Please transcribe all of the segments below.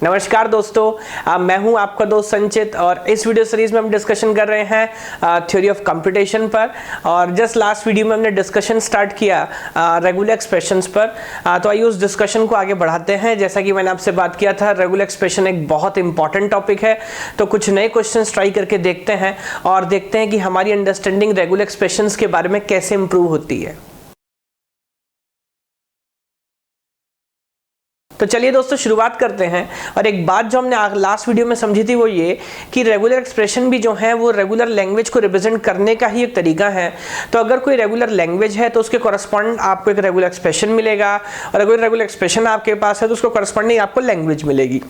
नमस्कार दोस्तों, मैं हूं आपका दोस्त संचित और इस वीडियो सीरीज में हम डिस्कशन कर रहे हैं थ्योरी ऑफ कंप्यूटेशन पर। और जस्ट लास्ट वीडियो में हमने डिस्कशन स्टार्ट किया रेगुलर एक्सप्रेशंस पर। तो आइए उस डिस्कशन को आगे बढ़ाते हैं। जैसा कि मैंने आपसे बात किया था, रेगुलर एक्सप्रेशन एक बहुत इंपॉर्टेंट टॉपिक है। तो कुछ नए क्वेश्चन ट्राई करके देखते हैं और देखते हैं कि हमारी अंडरस्टैंडिंग रेगुलर एक्सप्रेशंस के बारे में कैसे इंप्रूव होती है। तो चलिए दोस्तों शुरुआत करते हैं। और एक बात जो हमने लास्ट वीडियो में समझी थी वो ये कि रेगुलर एक्सप्रेशन भी जो है वो रेगुलर लैंग्वेज को रिप्रेजेंट करने का ही एक तरीका है। तो अगर कोई रेगुलर लैंग्वेज है तो उसके कॉरस्पॉन्ड आपको एक रेगुलर एक्सप्रेशन मिलेगा, और अगर रेगुलर एक्सप्रेशन आपके पास है तो उसको कॉरस्पॉन्डिंग आपको लैंग्वेज मिलेगी।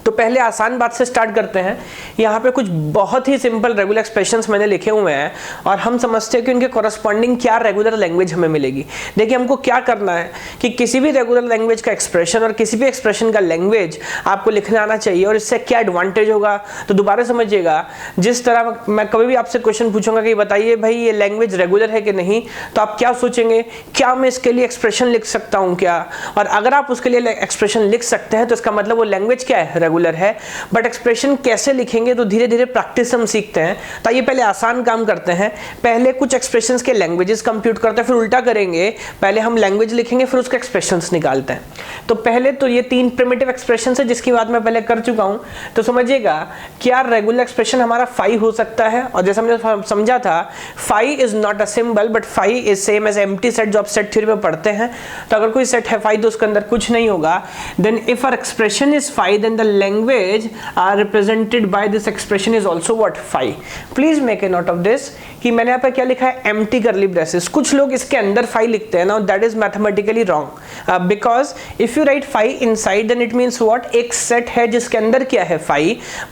तो पहले आसान बात से स्टार्ट करते हैं। यहाँ पे कुछ बहुत ही सिंपल रेगुलर एक्सप्रेशंस मैंने लिखे हुए हैं और हम समझते हैं कि उनके कॉरस्पॉन्डिंग क्या रेगुलर लैंग्वेज हमें मिलेगी। देखिए, हमको क्या करना है कि किसी भी रेगुलर लैंग्वेज का एक्सप्रेशन और किसी भी एक्सप्रेशन का लैंग्वेज आपको लिखना आना चाहिए। और इससे क्या एडवांटेज होगा तो दोबारा समझिएगा। जिस तरह मैं कभी भी आपसे क्वेश्चन पूछूंगा कि बताइए भाई ये लैंग्वेज रेगुलर है कि नहीं, तो आप क्या सोचेंगे, क्या मैं इसके लिए एक्सप्रेशन लिख सकता हूँ क्या? और अगर आप उसके लिए एक्सप्रेशन लिख सकते हैं तो इसका मतलब वो लैंग्वेज क्या है, रेगुलर है। बट एक्सप्रेशन कैसे लिखेंगे तो धीरे धीरे प्रैक्टिस हम सीखते हैं। तो ये पहले आसान काम करते हैं, पहले कुछ एक्सप्रेशंस के लैंग्वेजेस कंप्यूट करते हैं, फिर उल्टा करेंगे, पहले हम लैंग्वेज लिखेंगे फिर उसके एक्सप्रेशंस निकालते हैं। तो पहले तो ये 3 प्रिमिटिव एक्सप्रेशंस है जिसकी बात मैं पहले कर चुका हूं। तो समझिएगा, क्या रेगुलर एक्सप्रेशन हमारा फाई हो सकता है? और जैसा हमने समझा था, phi is not a symbol but phi is same as empty set जो आप सेट थ्योरी में पढ़ते हैं। तो अगर कोई सेट है फाई तो उसके अंदर कुछ नहीं होगा। Then if our expression is phi then the language are represented by this expression is also what? phi. Please make a note of this कि मैंने यहाँ पे क्या लिखा है, empty curly braces। कुछ लोग इसके अंदर phi लिखते हैं ना, that is mathematically wrong because if you write phi inside then it means what? एक सेट है जिसके अंदर क्या है phi,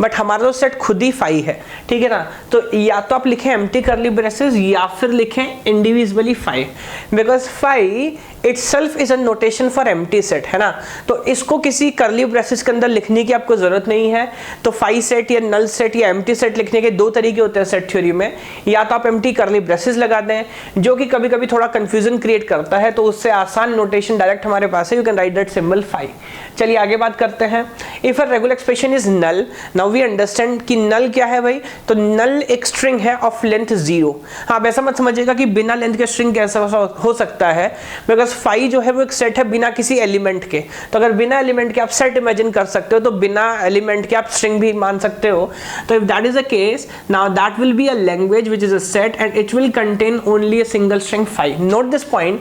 बट हमारा तो सेट खुद ही phi है, ठीक है ना। तो या तो आप लिखें empty curly braces या फिर लिखें individually phi because phi itself is a notation for empty set, है ना। तो इसको किसी curly braces के अंदर लिखने की आपको जरूरत नहीं है। तो फाई सेट या नल सेट या एम्प्टी सेट लिखने के 2 तरीके होते हैं सेट थ्योरी में। या तो आप एम्प्टी कर्ली ब्रेसेस लगा दें जो कि कभी कभी थोड़ा कंफ्यूजन क्रिएट करता है, तो उससे आसान नोटेशन डायरेक्ट हमारे पास है, you can write that symbol phi. चलिए आगे बात करते हैं। If a regular expression is null, now we understand कि नल क्या है भाई। तो नल एक स्ट्रिंग है ऑफ लेंथ 0। हाँ, ऐसा मत समझिएगा कि बिना लेंथ के स्ट्रिंग कैसा हो सकता है, बिकॉज फाई जो है वो एक सेट है बिना किसी एलिमेंट के। तो अगर बिना एलिमेंट के आप सेट इमेजिन कर सकते हो तो बिना एलिमेंट के आप स्ट्रिंग भी मान सकते हो। तो if that is a case, now that will be a language which is a set and it will contain only a single string phi. Note this point,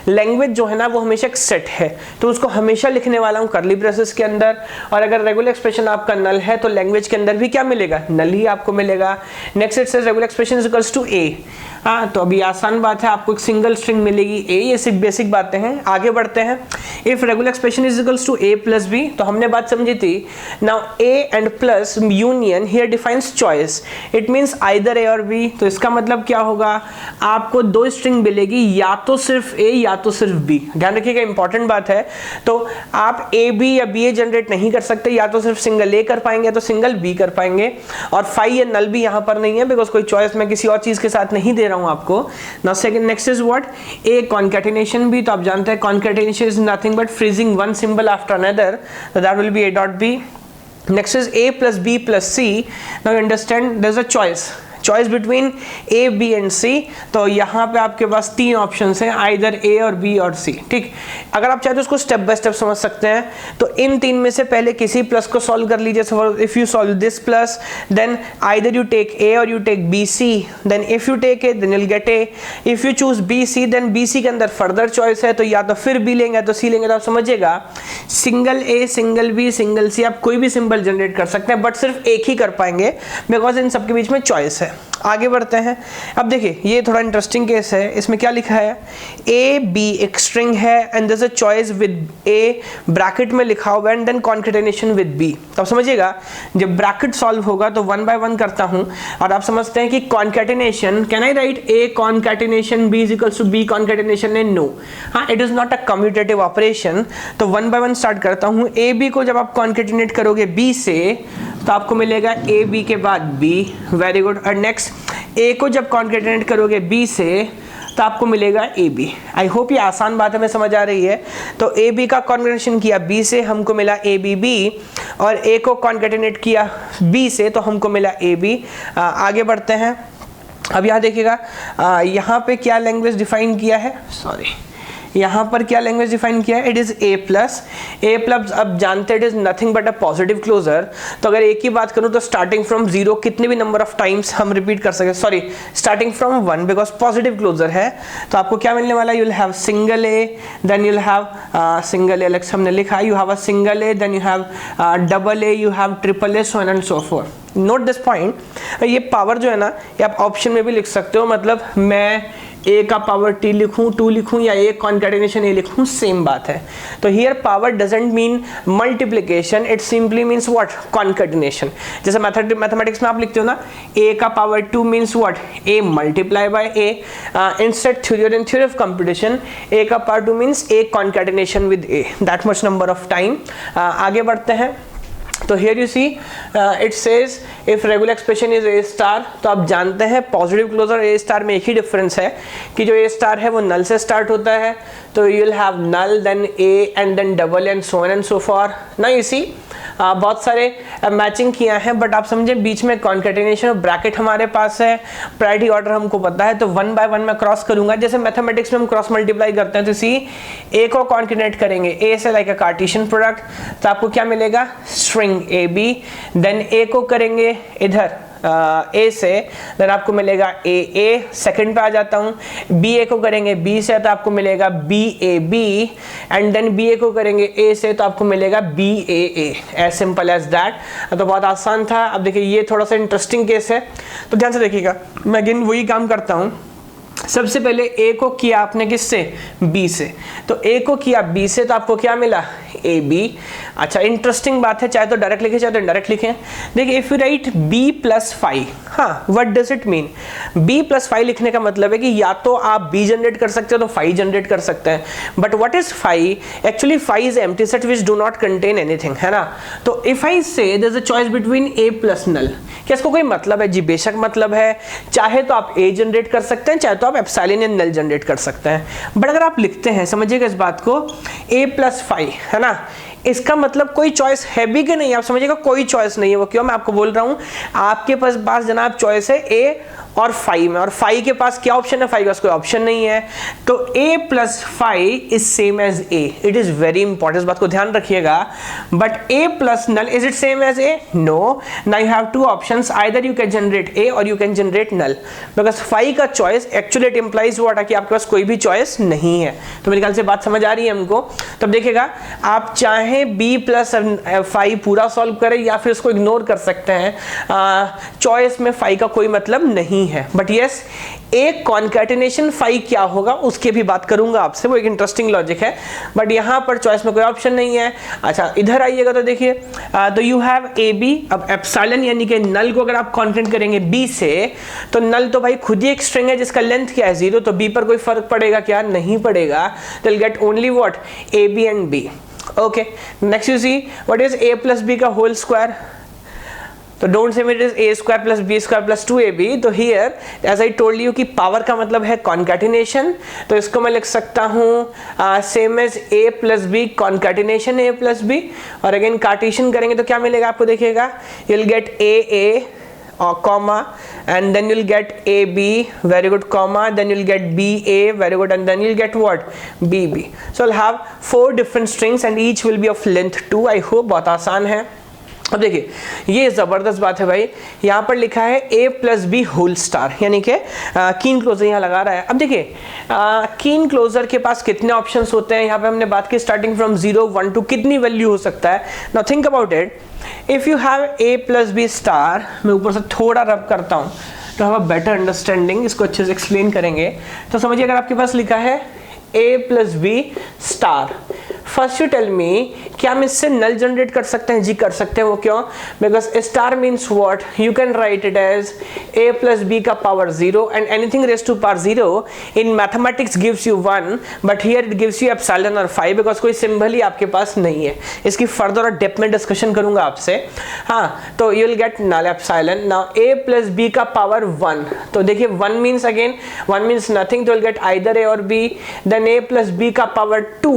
language जो है ना वो हमेशा एक सेट है, तो उसको हमेशा लिखने वाला हूँ कर्ली ब्रेसेस के अंदर। और अगर रेगुलर एक्सप्रेशन आपका नल है तो लैंग्वेज के अंदर भी क्या मिलेगा, नल ही आपको मिलेगा। Next it says regular expression is equals to A. हाँ, तो अभी आसान बात है, आपको एक सिंगल स्ट्रिंग मिलेगी ए। ये सिर्फ बेसिक बातें हैं। आगे बढ़ते हैं। If regular expression is equals to A plus B, तो हमने बात समझी थी। Now A and plus union here defines choice, it means either A or B. तो इसका मतलब क्या होगा, आपको 2 स्ट्रिंग मिलेगी, या तो सिर्फ ए या तो सिर्फ बी। ध्यान रखिएगा, इंपॉर्टेंट बात है। तो आप ए बी या बी ए जनरेट नहीं कर सकते, या तो सिर्फ सिंगल ए कर पाएंगे तो सिंगल बी कर पाएंगे। और फाई या नल भी यहाँ पर नहीं है बिकॉज कोई चॉइस मैं किसी और चीज के साथ नहीं दे रहा हूं आपको। Now second, next is what, A concatenation भी। तो आप जानते हैं concatenation is nothing but freezing one symbol after another, so that will be a dot b. Next is a plus b plus c. Now you understand there's a choice between A, B and C। तो यहाँ पे आपके पास 3 options हैं, either A और B और C। ठीक, अगर आप चाहे तो उसको स्टेप बाय स्टेप समझ सकते हैं। तो इन 3 में से पहले किसी प्लस को सॉल्व कर लीजिए। If you solve this plus then either you take A और you take BC, then if you take A then you'll get A। If you choose BC then BC के अंदर फर्दर चॉइस है, तो या तो फिर B लेंगे तो C लेंगे। तो आप समझिएगा, single A single B single C आप कोई भी सिंबल जनरेट कर सकते हैं, बट सिर्फ एक ही कर पाएंगे बिकॉज इन सबके बीच में चॉइस है। आगे बढ़ते हैं। अब देखिए, ये थोड़ा इंटरेस्टिंग केस है। इसमें क्या लिखा है, ए बी एक स्ट्रिंग है and there is a choice with a, bracket में लिखा हुआ and then concatenation with b. तो आप समझिएगा, जब ब्रैकेट सॉल्व होगा तो 1 बाय 1 करता हूं। और आप समझते हैं कि concatenation, can I write A concatenation B is equals to B concatenation A? No, हाँ, it is not a commutative operation. तो 1 बाय 1 स्टार्ट करता हूं। ए बी को जब आप कॉन्कैटिनेट करोगे बी से तो आपको मिलेगा ए बी के बाद बी। Very good. और नेक्स्ट, ए को जब कॉन्कैटिनेट करोगे बी से तो आपको मिलेगा ए बी। आई होप ये आसान बात हमें समझ आ रही है। तो ए बी का कॉन्केटेनेशन किया बी से, हमको मिला ए बी बी, और ए को कॉन्केटेनेट किया बी से तो हमको मिला ए बी। आगे बढ़ते हैं। अब यहाँ देखिएगा, यहाँ पे क्या लैंग्वेज डिफाइन किया है, सॉरी यहाँ पर क्या लैंग्वेज डिफाइन किया है, it is a plus. A plus अब जानते हैं it is nothing but a positive closure. तो अगर एक ही बात करूँ तो स्टार्टिंग फ्रॉम जीरो कितने भी नंबर ऑफ टाइम्स हम रिपीट कर सकते हैं, sorry starting from one because positive closure है। तो आपको क्या मिलने वाला है, you will have single A, then you will have single A, अलग हमने लिखा, you have a single A, then you have double A, you have triple A, so on and so forth. Note this point, ये power जो है ना ये आप option में भी लिख सकते हो, मतलब मैं a का पावर t लिखूं, 2 लिखूं, या a कॉन्केटेनेशन a लिखूं, सेम बात है। तो here power doesn't mean multiplication, it simply means what, concatenation. जैसे मैथमेटिक्स में आप लिखते हो ना a का power 2 means what, a multiply by a। Instead theory of computation a का power 2 means a concatenation with a, that much number of time. आगे बढ़ते हैं। तो here you see it says if regular expression is a star, तो आप जानते हैं positive closure ए star में एक ही डिफरेंस है कि जो ए स्टार है वो नल से स्टार्ट होता है, तो you will have null then A and then double and so on and so for ना। यू सी बहुत सारे मैचिंग किया है, बट आप समझे बीच में कॉन्केटेनेशन और ब्रैकेट हमारे पास है, प्रायोरिटी ऑर्डर हमको पता है, तो वन बाय वन मैं क्रॉस करूंगा। जैसे मैथमेटिक्स में हम क्रॉस मल्टीप्लाई करते हैं, तो सी ए को कॉन्केटेनेट करेंगे ए से लाइक अ कार्टेशियन प्रोडक्ट, तो आपको क्या मिलेगा, स्ट्रिंग ए बी, देन ए को करेंगे इधर ए से, देन आपको मिलेगा ए ए, सेकंड पे आ जाता हूँ, बी ए को करेंगे बी से तो आपको मिलेगा B A B, and then B A को करेंगे ए से तो आपको मिलेगा B A A, as simple as that. तो बहुत आसान था। अब देखिए ये थोड़ा सा इंटरेस्टिंग केस है, तो ध्यान से देखिएगा, मैं अगेन वही काम करता हूँ। सबसे पहले ए को किया आपने किससे, बी से, तो ए को किया बी से तो आपको क्या मिला, ए बी। अच्छा इंटरेस्टिंग बात है, चाहे तो डायरेक्ट लिखे चाहे तो डायरेक्ट लिखें। देखिए if you write b plus 5, हाँ what does it mean, b plus 5 लिखने का मतलब है कि या तो आप बी जनरेट कर सकते हो तो 5 जनरेट कर सकते हैं, but what is 5, actually 5 is empty set which do not contain anything, है ना। तो if I say there is a choice between A plus null, क्या इसको कोई मतलब है, जी बेशक मतलब है। चाहे तो आप ए जनरेट कर सकते हैं, चाहे तो आप एप्सिलॉन या नल जनरेट कर सकते हैं, बट अगर आप लिखते हैं, समझिएगा इस बात को, a प्लस 5, है ना, इसका मतलब कोई चॉइस है भी कि नहीं, आप समझिएगा कोई चॉइस नहीं है। वो क्यों, मैं आपको बोल रहा हूं आपके पास जनाब चॉइस है a और 5 में, और 5 के पास क्या ऑप्शन है, 5 के पास कोई ऑप्शन नहीं है। तो a plus 5 is same as a, it is very important, इस बात को ध्यान रखिएगा। But a plus null is it same as a, no, now you have two options, either you can generate a और you can generate null, because 5 का choice actually it implies what, कि आपके पास कोई भी चॉइस नहीं है। तो मेरे ख्याल से बात समझ आ रही है हमको। तब देखिएगा आप चाहे b प्लस 5 पूरा सॉल्व करें या फिर उसको इग्नोर कर सकते हैं, चॉइस में 5 का कोई मतलब नहीं है। बट यस एक कॉन्केटेनेशन 5 क्या होगा उसकी भी बात करूंगा आपसे, वो एक इंटरेस्टिंग लॉजिक है, बट यहां पर चॉइस में कोई ऑप्शन नहीं है। अच्छा इधर आइएगा तो देखिए, तो यू हैव ए बी, अब एप्सिलॉन यानी कि नल को अगर आप कॉन्केटेनेट करेंगे बी से, तो नल तो भाई खुद ही एक स्ट्रिंग है जिसका लेंथ क्या है 0, तो बी पर कोई फर्क पड़ेगा क्या, नहीं पड़ेगा। तो will get only what, a B and b. Okay next you see what is a plus b का होल स्क्वायर, तो don't say it is a square plus b square plus 2ab। तो here as I told you कि power का मतलब है concatenation, तो इसको मैं लिख सकता हूँ same as a plus b concatenation a plus b, और अगेन कार्टेशियन करेंगे तो क्या मिलेगा आपको, देखिएगा you will get a comma and then you'll get AB, very good, comma, then you'll get BA, very good, and then you'll get what, BB. So I'll have 4 different strings and each will be of length 2. I hope बहुत आसान है। अब देखिए ये जबरदस्त बात है भाई, यहाँ पर लिखा है a plus b whole star, यानी कि कीन क्लोजर यहाँ लगा रहा है। अब देखिए कीन क्लोजर के पास कितने ऑप्शंस होते हैं, यहाँ पे हमने बात की स्टार्टिंग फ्रॉम 0 1 2 कितनी वैल्यू हो सकता है। Now think about it, if you have a plus b star, मैं ऊपर से थोड़ा रब करता हूँ तो हैव अ बेटर अंडरस्टैंडिंग, इसको अच्छे से एक्सप्लेन करेंगे। तो समझिए अगर आपके पास लिखा है a plus b star, first you tell me, क्या हम इससे नल जनरेट कर सकते हैं? जी कर सकते हैं। वो क्यों? Because star means what, you can write it as a plus b का power 0 and anything raised to power 0 in mathematics gives you 1, but here it gives you epsilon और 5 because कोई सिंबल ही आपके पास नहीं है। इसकी फर्दर और depth में discussion करूंगा आपसे। हाँ, तो you will get null epsilon। now a plus b का पावर 1, तो देखिए 1 means again 1 means nothing, तो you'll get either a और b, then a plus b का पावर 2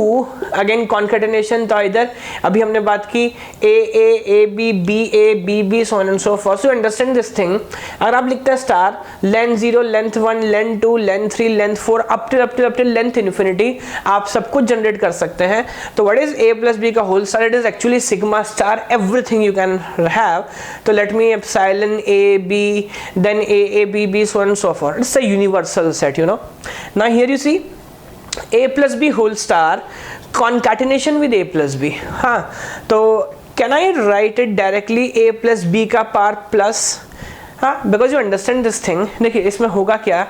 again concatenation, तो इधर अभी हमने बात की a b b a b b so on and so forth। so understand this thing, अगर आप लिखते हैं star length 0 length 1 length 2 length 3 length 4 up till length infinity, आप सब कुछ जनरेट कर सकते हैं। तो what is a plus b का whole star? It is actually sigma star, everything you can have. तो let me epsilon a b then a b b so on and so forth, it's a universal set, you know। now here you see a plus b whole star concatenation with a plus b। हाँ, तो can I write it directly a plus b का power plus? हाँ, because you understand this thing. देखिए इसमें होगा क्या,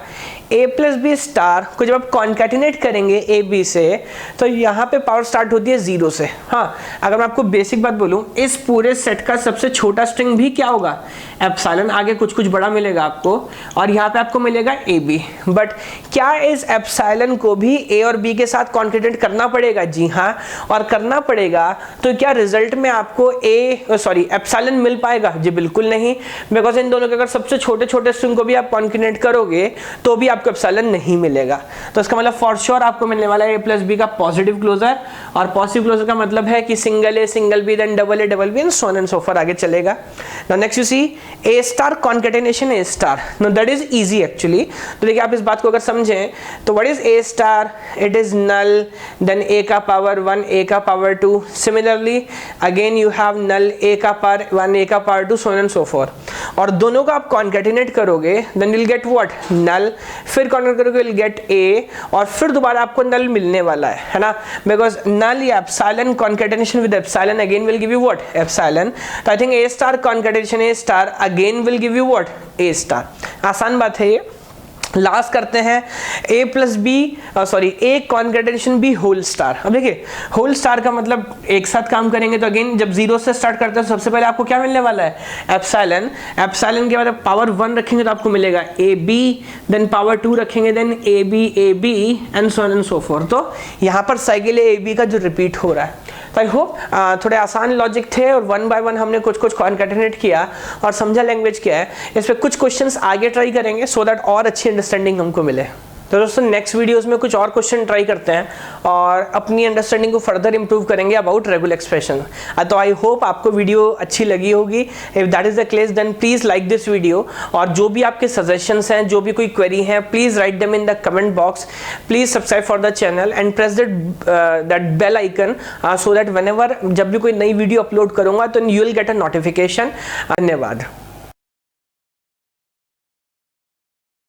a plus b star को जब आप कॉन्कैटिनेट करेंगे a b से, तो यहाँ पे पावर स्टार्ट होती है 0 से। हाँ, अगर मैं आपको बेसिक बात बोलूँ, इस पूरे सेट का सबसे छोटा स्ट्रिंग भी क्या होगा? एप्सिलॉन। आगे कुछ कुछ बड़ा मिलेगा आपको, और यहाँ पे आपको मिलेगा a b। बट क्या इस एप्सिलॉन को भी a और b के साथ कॉन्कैटिनेट करना पड़ेगा? जी हाँ, और करना पड़ेगा। तो क्या रिजल्ट में आपको एप्सिलॉन मिल पाएगा? जी बिल्कुल नहीं, बिकॉज इन दोनों के अगर सबसे छोटे छोटे स्ट्रिंग को भी आप कॉन्कैटिनेट करोगे तो भी आपको एप्सिलॉन नहीं मिलेगा। तो इसका मतलब फॉर श्योर आपको मिलने वाला है a प्लस बी का पॉजिटिव क्लोजर, और पॉजिटिव क्लोजर का मतलब है कि single a single b then double a and so on and so forth आगे चलेगा। Now next you see a star concatenation a star. Now that is easy actually. तो देखिए आप इस बात को अगर समझें तो what is a star? It is null then a का पावर 1 a का power 2, similarly again you have null a का पावर 1 a का power 2 so on and so forth. और दोनों को आप कॉन्कैटिनेट करोगे then will get what? Null. फिर कॉन्कैटिनेट करोगे विल गेट a, और फिर दोबारा आपको नल मिलने वाला है ना, बिकॉज नल या epsilon concatenation with epsilon again will give you what? Epsilon. तो I think a star concatenation a star again will give you what? a star. आसान बात है ये। लास्ट करते हैं a plus B a concatenation b whole star. अब देखिए whole star का मतलब एक साथ काम करेंगे, तो अगेन जब 0 से स्टार्ट करते हैं तो सबसे पहले आपको क्या मिलने वाला है? एप्सिलॉन। एप्सिलॉन के बाद पावर 1 रखेंगे तो आपको मिलेगा a b, देन पावर 2 रखेंगे देन a b and so on and so forth. तो यहाँ पर साइकिल a b का जो रिपीट हो रहा है। तो आई होप थोड़े आसान लॉजिक थे, और वन बाय वन हमने कुछ कुछ कॉन्कैटिनेट किया और समझा लैंग्वेज क्या है। इस पे कुछ क्वेश्चंस आगे ट्राई करेंगे सो दैट और अच्छी अंडरस्टैंडिंग हमको मिले। तो दोस्तों नेक्स्ट वीडियोस में कुछ और क्वेश्चन ट्राई करते हैं और अपनी अंडरस्टैंडिंग को फर्दर इंप्रूव करेंगे अबाउट रेगुलर एक्सप्रेशन। तो आई होप आपको वीडियो अच्छी लगी होगी। If that is the case then please like this video, और जो भी आपके सजेशंस हैं, जो भी कोई क्वेरी है, please write them in the comment box. Please subscribe for the channel and press that bell icon so that whenever जब भी कोई नई वीडियो अपलोड करूंगा तो you will get a notification. धन्यवाद।